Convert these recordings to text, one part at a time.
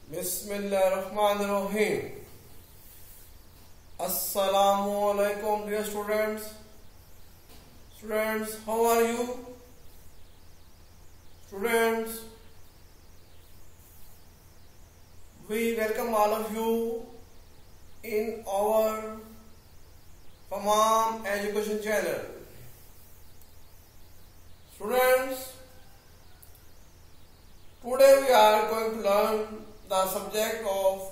Bismillahirrahmanirrahim. Assalamu alaikum, dear students. Students, how are you? Students, we welcome all of you in our Tamam Education channel. Students, today we are going to learn the subject of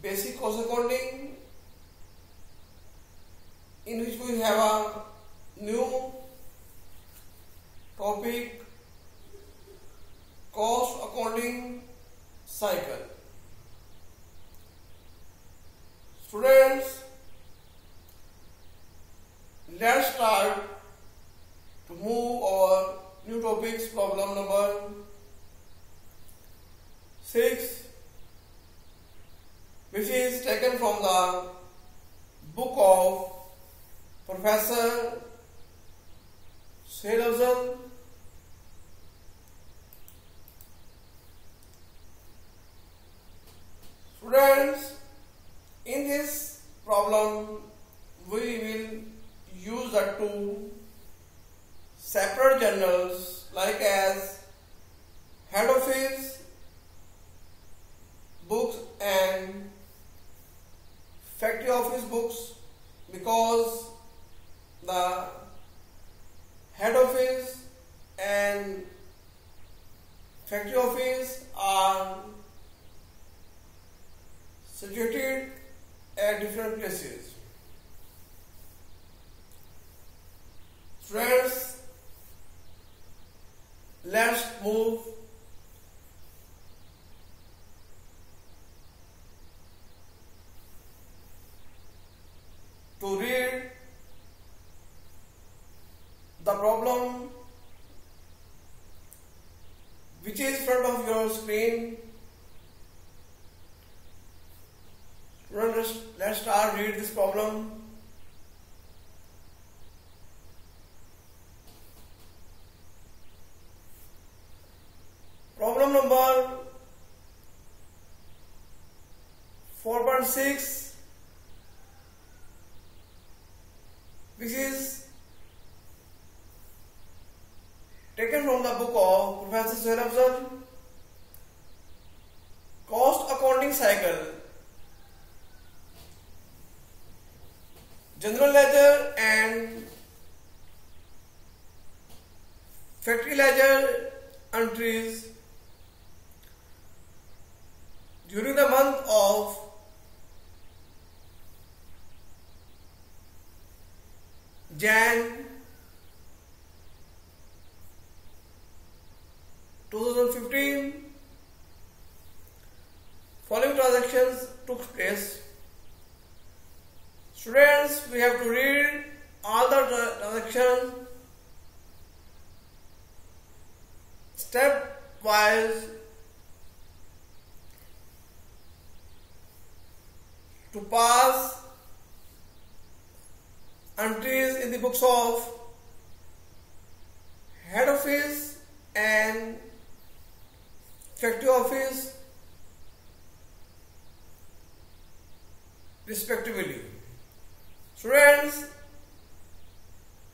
basic cost accounting, in which we have a new topic, cost accounting cycle. Students, let's start to move our new topics. Problem number 6, which is taken from the book of Professor Suhail Afzal. Students, in this problem we will use the two separate journals like as head office books and factory office books, because the head office and factory office are situated at different places. Friends, let's move to read the problem which is in front of your screen. Let's start read this problem. Problem number 4.6, which is taken from the book of Professor Suhail Afzal, Cost Accounting Cycle. General ledger and factory ledger entries during the month of Jan 2015. Following transactions took place. Students, we have to read all the transactions stepwise to pass entries in the books of head office and factory office respectively. Students,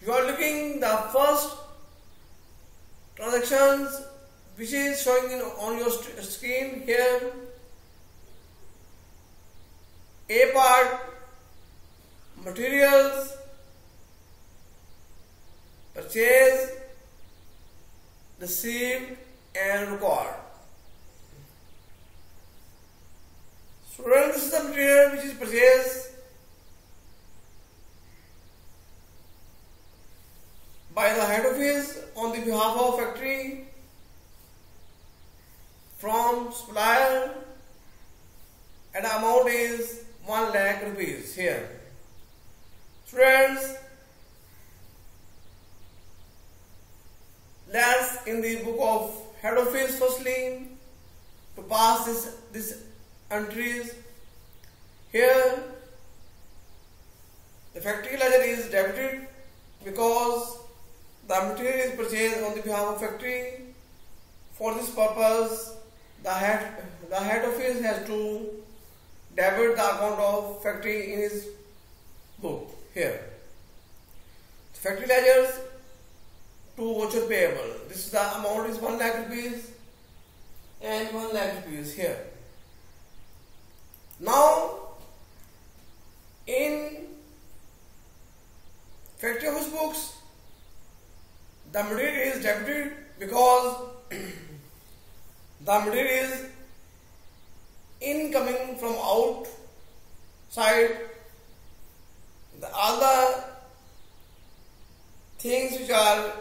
you are looking the first transactions which is showing on your screen here. A part, materials, purchase, received and record. Students, this is the material which is purchased by the head office on the behalf of factory from supplier, and the amount is 1 lakh rupees here. Students, let's in the book of head office firstly to pass this entries here. The factory ledger is debited because the material is purchased on the behalf of factory. For this purpose, the head office has to debit the account of factory in his book here. Factory ledgers to voucher payable. This is the amount is 1 lakh rupees and 1 lakh rupees here. Now in factory office books, the material is debited because the material is incoming from outside. All the things which are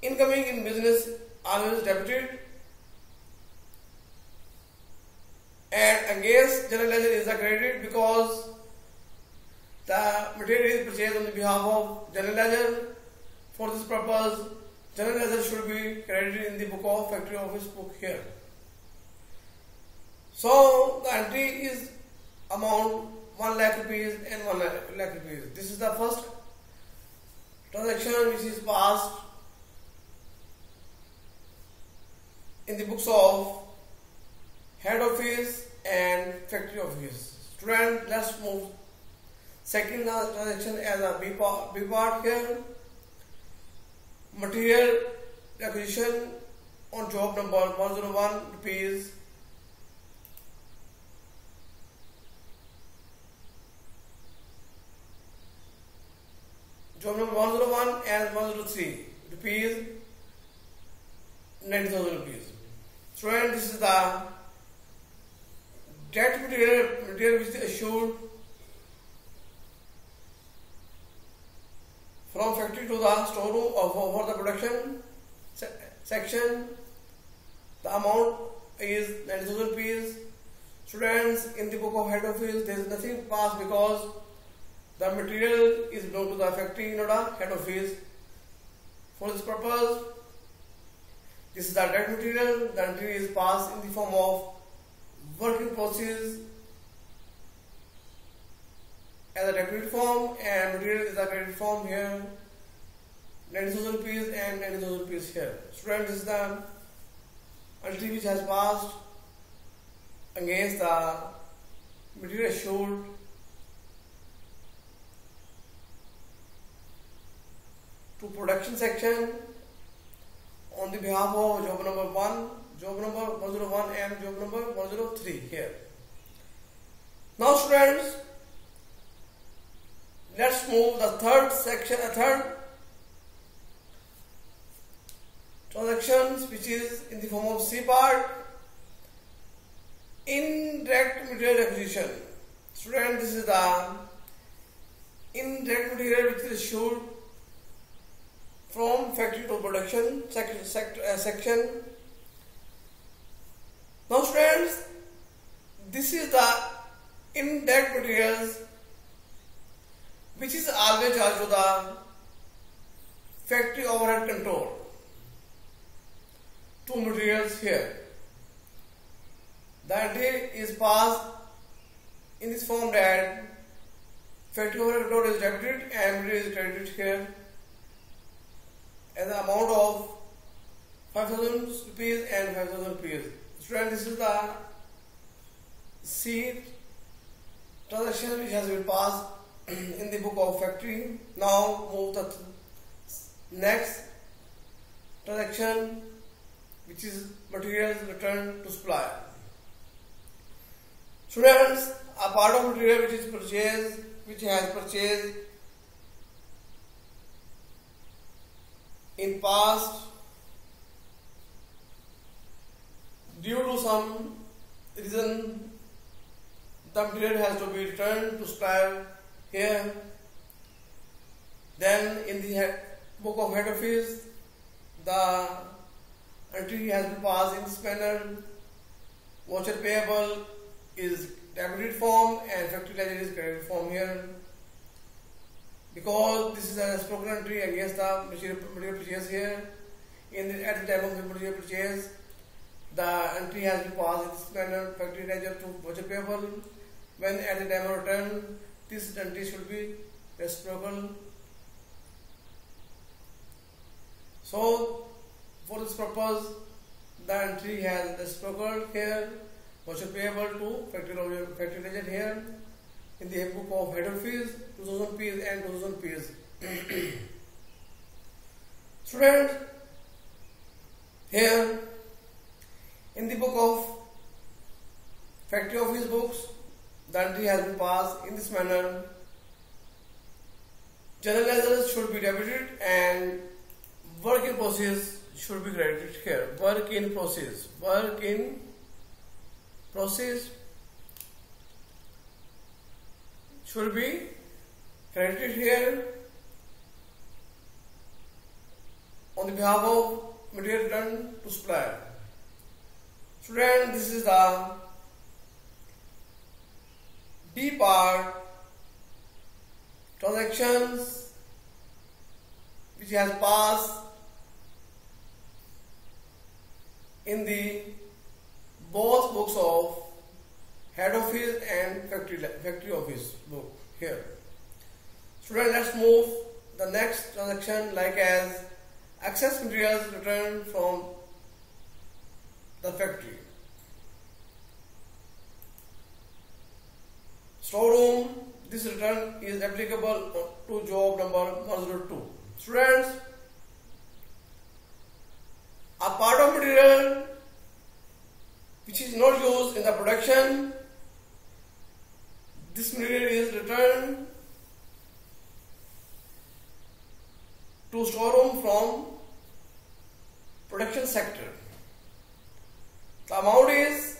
incoming in business are always debited, and against general ledger is the credited because the material is purchased on the behalf of general ledger. For this purpose, general ledger should be credited in the book of factory office book here. So the entry is amount 1 lakh rupees and 1 lakh rupees. This is the first transaction which is passed in the books of head office and factory office. Student, let's move second transaction as a B part here. Material acquisition on job number 101 rupees. Job number 101 and 103 rupees, 90,000 rupees. Student, this is the debt material which is issued from factory to the storeroom for the production section. The amount is 90,000 rupees. Students, in the book of head office there is nothing passed because the material is belong to the factory, not a head office. For this purpose, this is the debt material. The entry is passed in the form of work in process as a debit form, and material is a credit form here. 90,000 rupees and 90,000 rupees here. Student, this is the entry which has passed against the material issued to production section on the behalf of job number 1, job number 101 and job number 103 here. Now students, let's move the third section, third transactions which is in the form of C part, indirect material acquisition. Student, this is the indirect material which is issued from factory to production section. Now students, this is the indirect materials which is always charged to the factory overhead control. Two materials here. The entry is passed in this form that factory overhead control is debited and material is credited here as an amount of 5,000 rupees and 5,000 rupees. Student, this is the C transaction which has been passed in the book of factory. Now move the next transaction which is materials returned to supplier. Students, a part of material which is purchased, which has purchased in past due to some reason, the material has to be returned to supplier here. Then in the book of head office, the entry has been passed in this manner. Voucher payable is debited form and factory ledger is credited form here. Because this is a reciprocal entry against the material purchase here. At the time of the material purchase, the entry has been passed in this manner, factory ledger to voucher payable. When at the time of return, this entry should be reciprocal. So, for this purpose, the entry has reciprocal here, was payable to factory ledger here. In the book of head office, 2000 Ps and 2000 Ps. Students, here in the book of factory office books, the entry has been passed in this manner. General ledgers should be debited and work in process should be credited here. Work in process should be credited here on the behalf of material returned to supplier. Student, this is the D part, transactions which has passed in the both books of head office and factory office book here. Student, let's move the next transaction like as excess materials returned from the factory. Storeroom, this return is applicable to job number 102. Students, a part of material which is not used in the production, this material is returned to storeroom from production sector. The amount is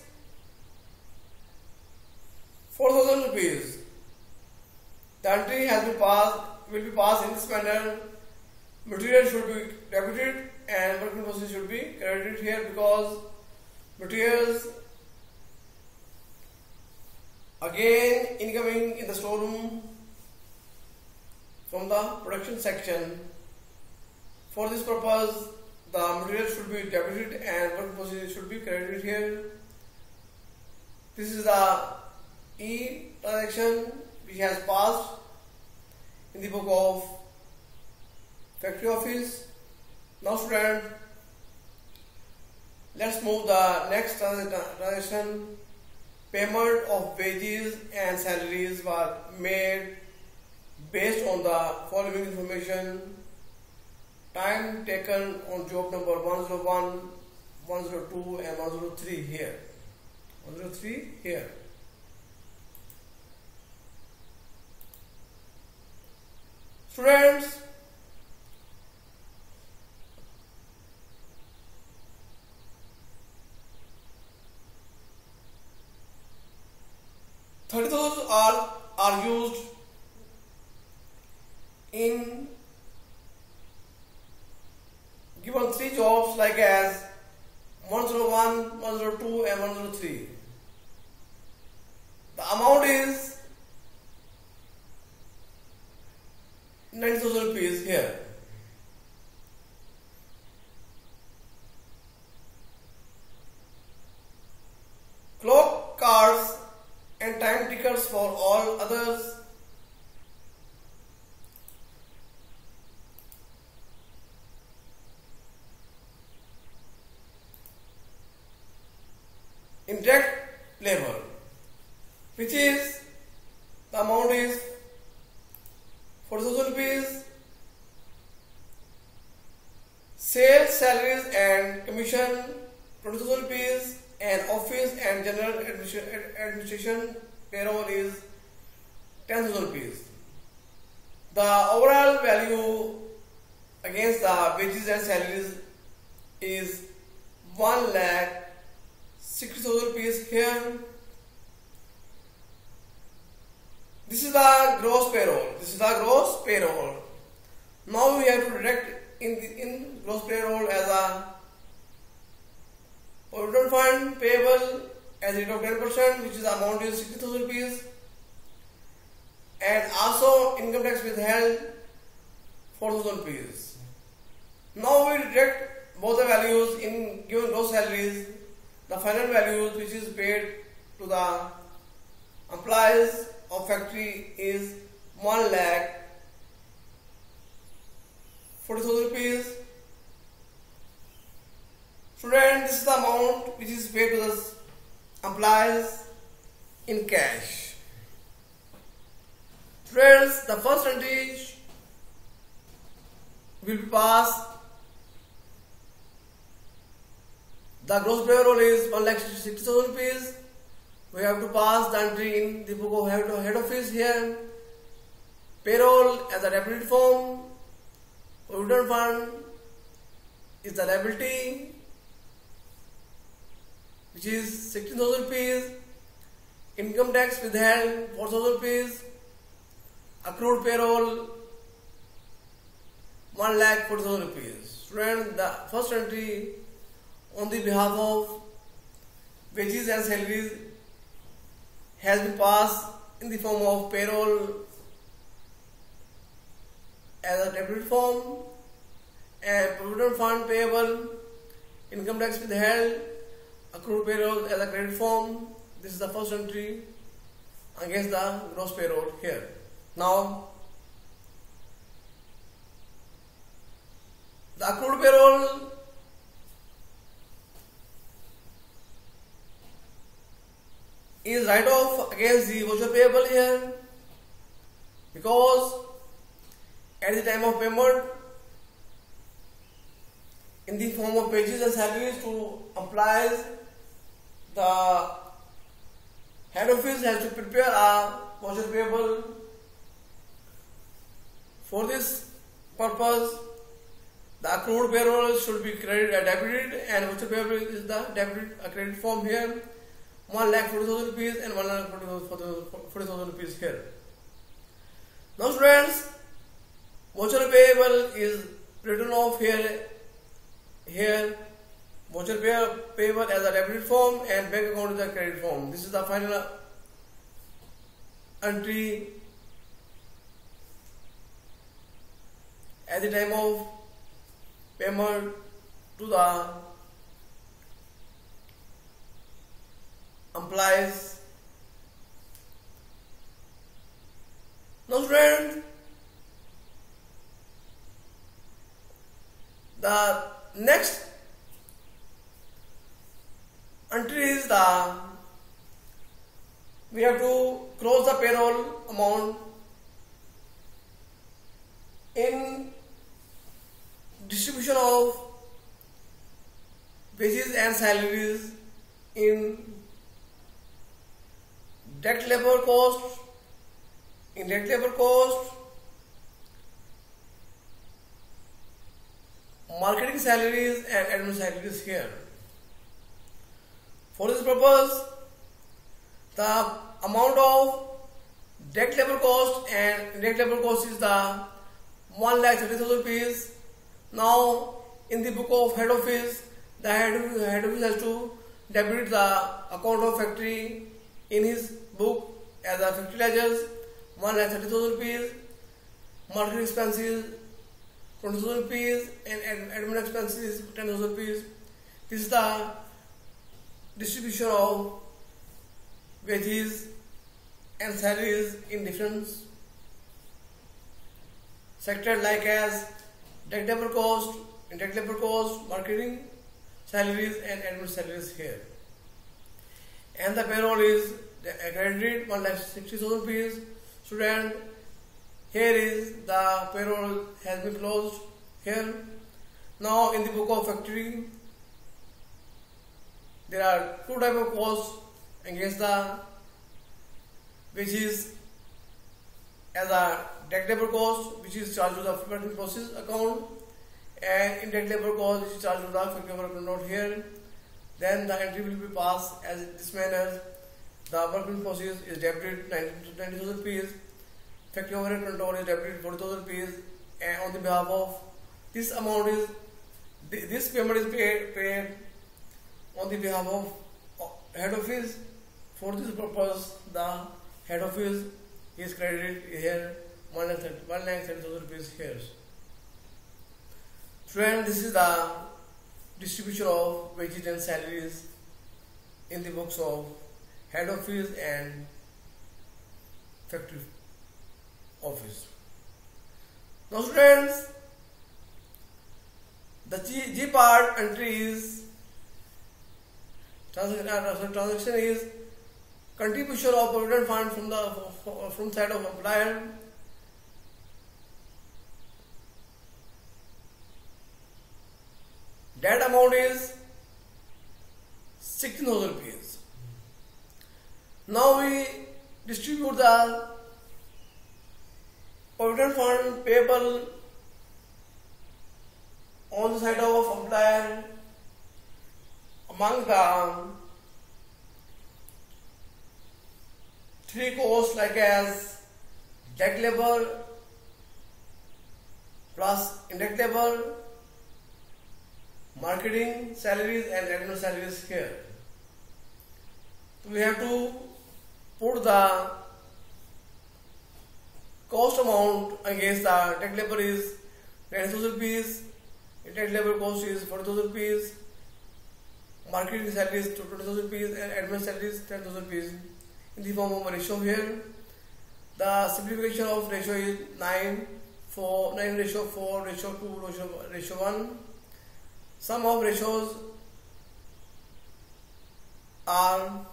4,000 rupees. The entry has been passed, will be passed in this manner. Material should be debited and work in process should be credited here because materials again incoming in the storeroom from the production section. For this purpose, the material should be debited and work in process should be credited here. This is the E transaction which has passed in the book of factory office. Now student, let's move the next transaction. Payment of wages and salaries were made based on the following information. Time taken on job number 101, 102 and 103 here. 103 here. Students, $30,000 are used in given three jobs like as 101, 102 and 103. The amount is 90,000 rupees here. Clock cards and time tickers for all others. Indirect labor, which is the amount is 40,000 rupees. Sales, salaries and commission 20,000 rupees, and office and general administration payroll is 10,000 rupees. The overall value against the wages and salaries is 1,60,000 rupees here. This is the gross payroll. Now we have to deduct in gross payroll as a provident fund payable as a rate of 10%, which is the amount is 60,000 rupees, and also income tax withheld 4,000 rupees. Now we deduct both the values in given gross salaries. The final values which is paid to the employees of factory is 1,40,000 rupees. Student, this is the amount which is paid to the employees in cash. Friends, the first entry will be passed. The gross payroll is 1,60,000 rupees. We have to pass the entry in the book of head office here. Payroll as a debited form. Provident fund is the liability, which is 16,000 rupees. Income tax withheld 4,000 rupees. Accrued payroll 1,40,000 rupees. Student, the first entry on the behalf of wages and salaries has been passed in the form of payroll as a debited form, and provident fund payable, income tax withheld, accrued payroll as a credit form. This is the first entry against the gross payroll here. Now, the accrued payroll is write off against the voucher payable here, because at the time of payment in the form of wages and salaries to employees, the head office has to prepare a voucher payable. For this purpose, the accrued payroll should be debited, and voucher payable is the debited credit form here. 1,40,000 rupees and 1,40,000 rupees here. Now students, voucher payable is written off here. Voucher payable as a debited form and bank account is a credit form. This is the final entry at the time of payment to the employees. Now students, the next entry is we have to close the payroll amount in distribution of wages and salaries in direct labor cost, indirect labor cost, marketing salaries and admin salaries here. For this purpose, the amount of direct labor cost and indirect labor cost is the 1,30,000 rupees. Now, in the book of head office, the head office has to debit the account of factory in his book as a factory ledgers, 1,30,000 rupees, marketing expenses 20,000 rupees and admin expenses 10,000 rupees. This is the distribution of wages and salaries in different sectors like as direct labor cost, indirect labor cost, marketing salaries and admin salaries here. And the payroll is credited 1,60,000 rupees. Student, here is the payroll has been closed here. Now in the book of factory, there are two types of costs against the wages as a direct labor cost, which is charged to the work in process account, and indirect labor cost, which is charged to the factory work account here. Then the entry will be passed as this manner. The work in process is debited 90,000 rupees. Factory overhead control is debited 40,000 rupees, and on the behalf of this amount is this payment is paid on the behalf of head office. For this purpose, the head office is credited here 1,30,000 rupees here. Friend, this is the distribution of wages and salaries in the books of head office and factory office. Now students, the G part entry is Transaction is contribution of provident fund from side of employer. That amount is 16,000 rupees. Now we distribute the provident fund payable on the side of employer among the three costs like as direct labor plus indirect labor, marketing salaries and admin salaries here. We have to put the cost amount against the direct labor is 10,000 rupees, indirect labor cost is 40,000 rupees, marketing salaries 20,000 rupees and admin salaries 10,000 rupees in the form of a ratio here. The simplification of ratio is 9 ratio 4 ratio 2 ratio 1. Sum of ratios are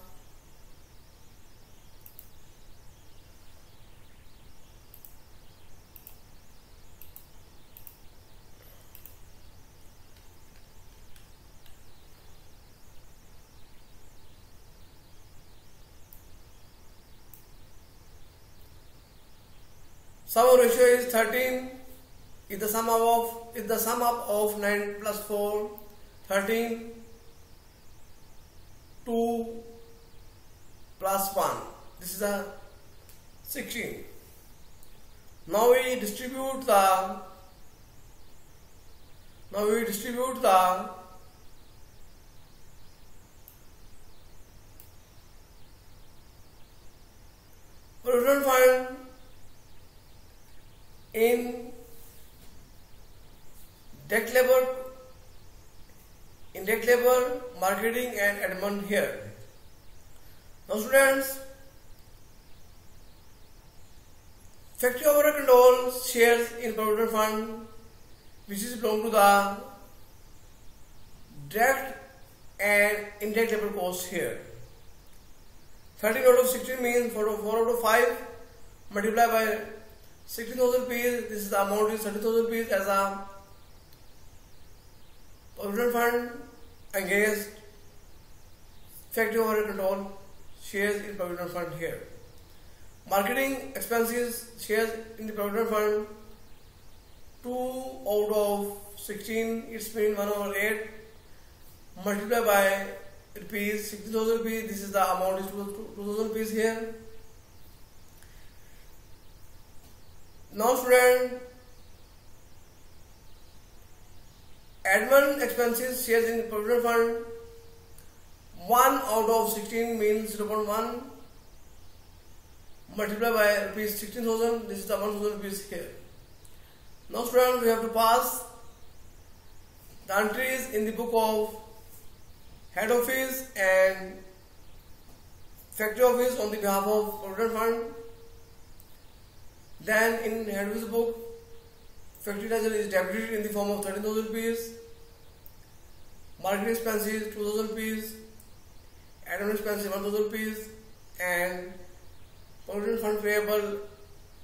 sum of ratio is 13 is the sum up of 9 plus 4 13 2 plus 1, this is the 16. Now we distribute the provident fund in direct labor, indirect labor, marketing and admin here. Now students, factory overhead control shares in provident fund which is belong to the direct and indirect labor costs here. 13 out of 16 means 4 out of 5 multiplied by 16,000 rupees. This is the amount is 30,000 rupees as a provident fund against factory overhead control shares in provident fund here. Marketing expenses shares in the provident fund 2 out of 16, it's been 1 over 8 multiplied by rupees 16,000 rupees. This is the amount is 2,000 rupees here. Now student, admin expenses shares in provident fund 1 out of 16 means 0.1 multiplied by rupees 16,000. This is the 1,000 rupees here. Now student, we have to pass the entries in the book of head office and factory office on the behalf of provident fund. Then in head office book, factory ledger is debited in the form of 13,000 rupees, marketing expenses 2,000 rupees, admin expenses 1,000 rupees, and provident fund payable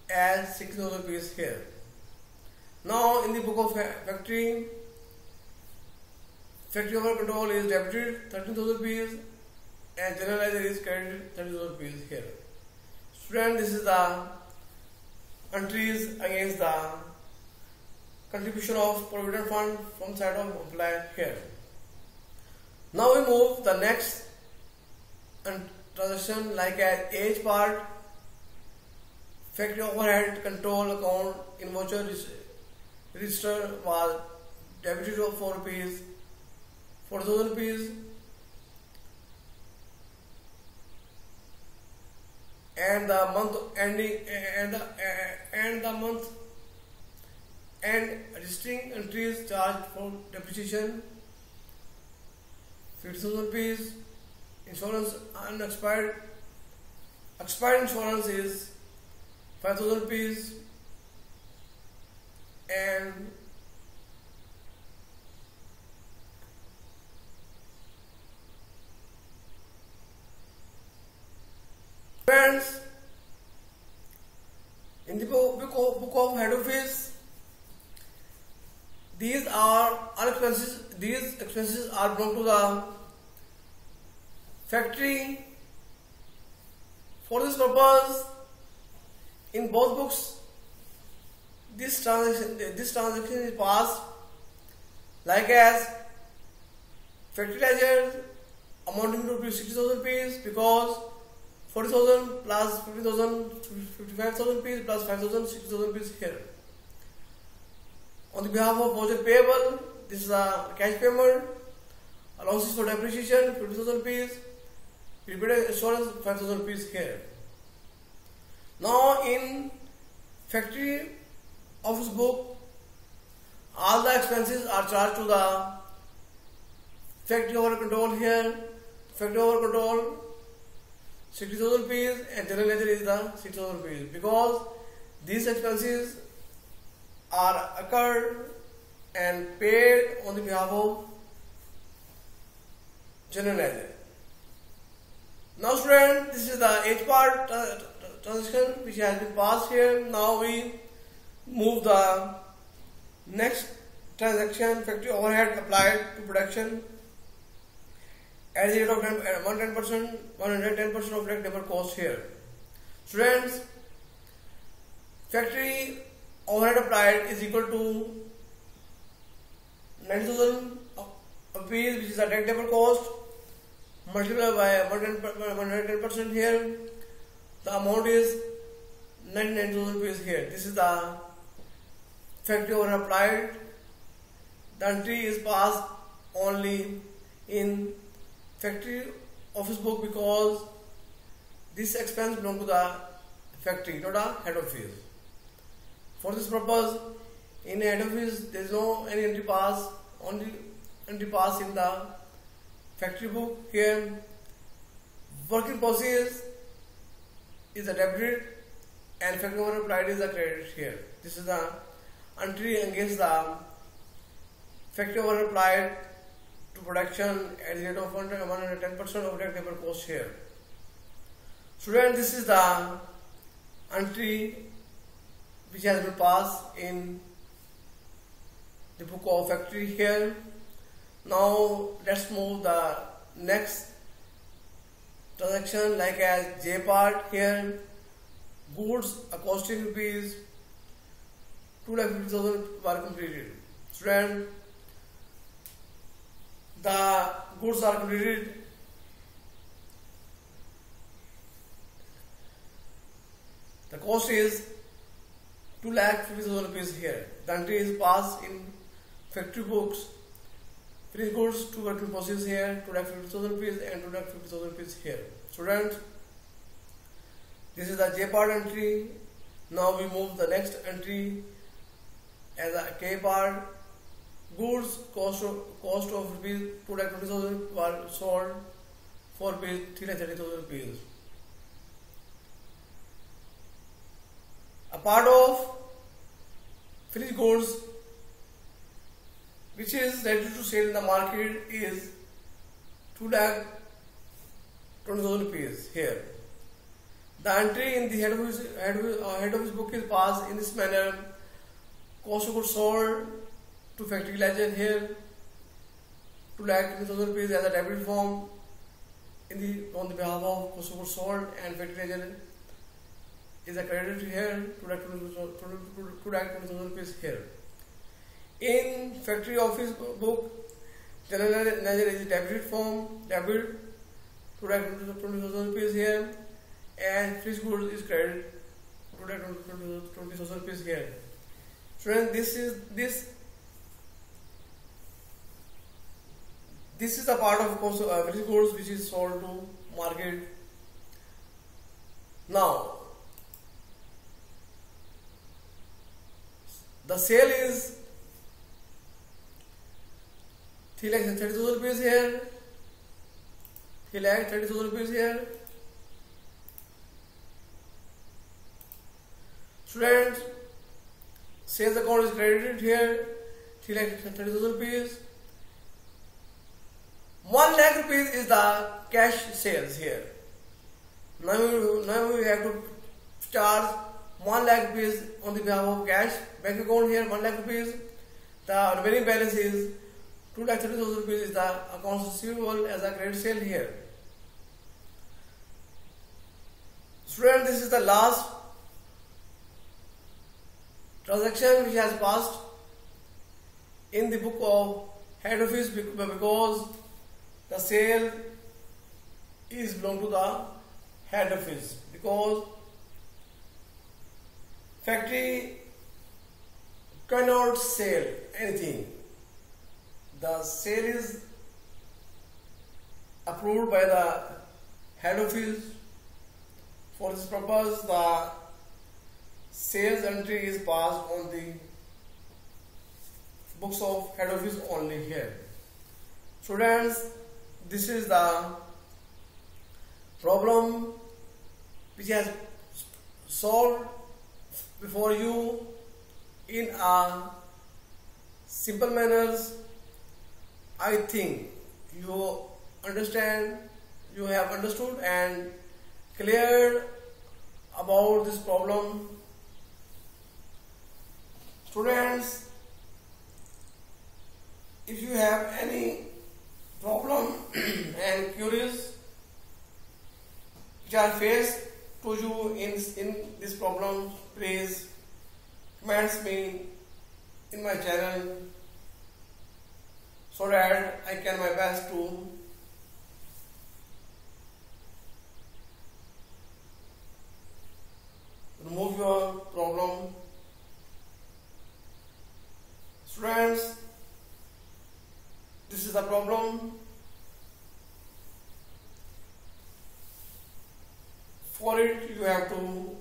as 6,000 rupees here. Now in the book of factory overhead control is debited 13,000 rupees and general ledger is credited 30,000 rupees here. Student, this is the entries against the contribution of provident fund from side of employer here. Now we move the next transaction like as age part. Factory overhead control account in voucher register was debited of 4 rupees, 4,000 rupees, and the month ending and the month end registering entries charged for depreciation 50,000 rupees. Insurance unexpired expired insurance is 5,000 rupees, and Friends, in the book of head office, these are all expenses. These expenses are belong to the factory. For this purpose, in both books, this transaction is passed like as factory ledger amounting to 60,000 rupees, because 40,000 plus 50,000, 55,000 rupees plus 5,000, 60,000 rupees here. On the behalf of project payable, this is a cash payment. Allowances for depreciation 50,000 rupees. Prepaid insurance 5,000 rupees here. Now in factory office book, all the expenses are charged to the factory over control here. Factory over control 60,000 rupees and general ledger is the 6,000 rupees, because these expenses are occurred and paid on the behalf of general ledger. Now student, this is the H part transaction which has been passed here. Now we move the next transaction, factory overhead applied to production at the rate of 110% of direct labor cost here. Students, factory overhead applied is equal to 90,000 rupees, which is the direct labor cost, multiplied by 110% here. The amount is 99,000 rupees here. This is the factory overhead applied. The entry is passed only in factory office book because this expense belongs to the factory, not a head office. For this purpose, in head office there is no any entry pass, only entry pass in the factory book. Here, work in process is a debit and factory overhead applied is a credit here. This is the entry against the factory overhead applied to production at the rate of 110% of direct labor cost here. Student, this is the entry which has been passed in the book of factory here. Now let's move the next transaction like as J part here. Goods costing rupees 2,50,000 were completed. Student, the goods are completed. The cost is 2,50,000 rupees here. The entry is passed in factory books. Finished goods to work in process here, 2,50,000 rupees and 2,50,000 rupees here. Students, this is the J part entry. Now we move the next entry as a K part. Goods cost of rupees 2,20,000 were sold for rupees 3,30,000 rupees. A part of finished goods which is ready to sell in the market is 2,20,000 rupees here. The entry in the head office book is passed in this manner. Cost of goods sold to factory ledger here 2,20,000 rupees as a debit form on the behalf of cost of goods sold, and factory ledger is a credit here 2,20,000 rupees here. In factory office book, general ledger is a debit form, debit 2,20,000 rupees here, and finished goods is credit 2,20,000 rupees here. Students, this is the part of finished goods which is sold to market. Now, the sale is 3,30,000 rupees here, 3,30,000 rupees here. Students, sales account is credited here 3,30,000 rupees. 1 lakh rupees is the cash sales here. Now we have to charge 1 lakh rupees on the behalf of cash bank account here, 1 lakh rupees. The remaining balance is 2,30,000 rupees is the accounts receivable as a credit sale here. Student, this is the last transaction which has passed in the book of head office because the sale is belong to the head office, because factory cannot sell anything. The sale is approved by the head office. For this purpose, the sales entry is passed on the books of head office only here. Students, this is the problem which has solved before you in a simple manners. I think you understand, you have understood and cleared about this problem. Students, if you have any problem and queries which are faced to you in this problem, please comments me in my channel so that I can my best to remove your problem. Students, this is the problem. For it, you have to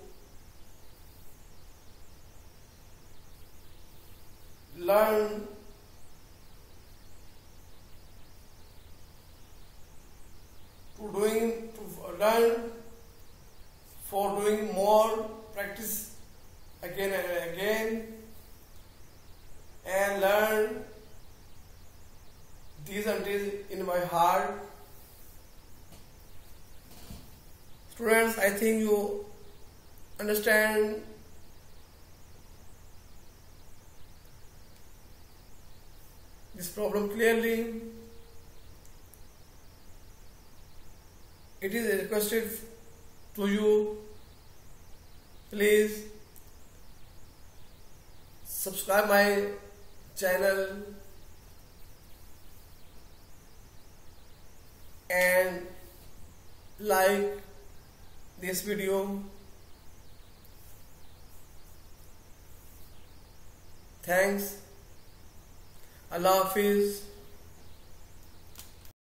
learn for doing more practice again and again, and learn these until in my heart. Students, I think you understand this problem clearly. It is requested to you, please subscribe my channel and like this video. Thanks. Allah Hafiz.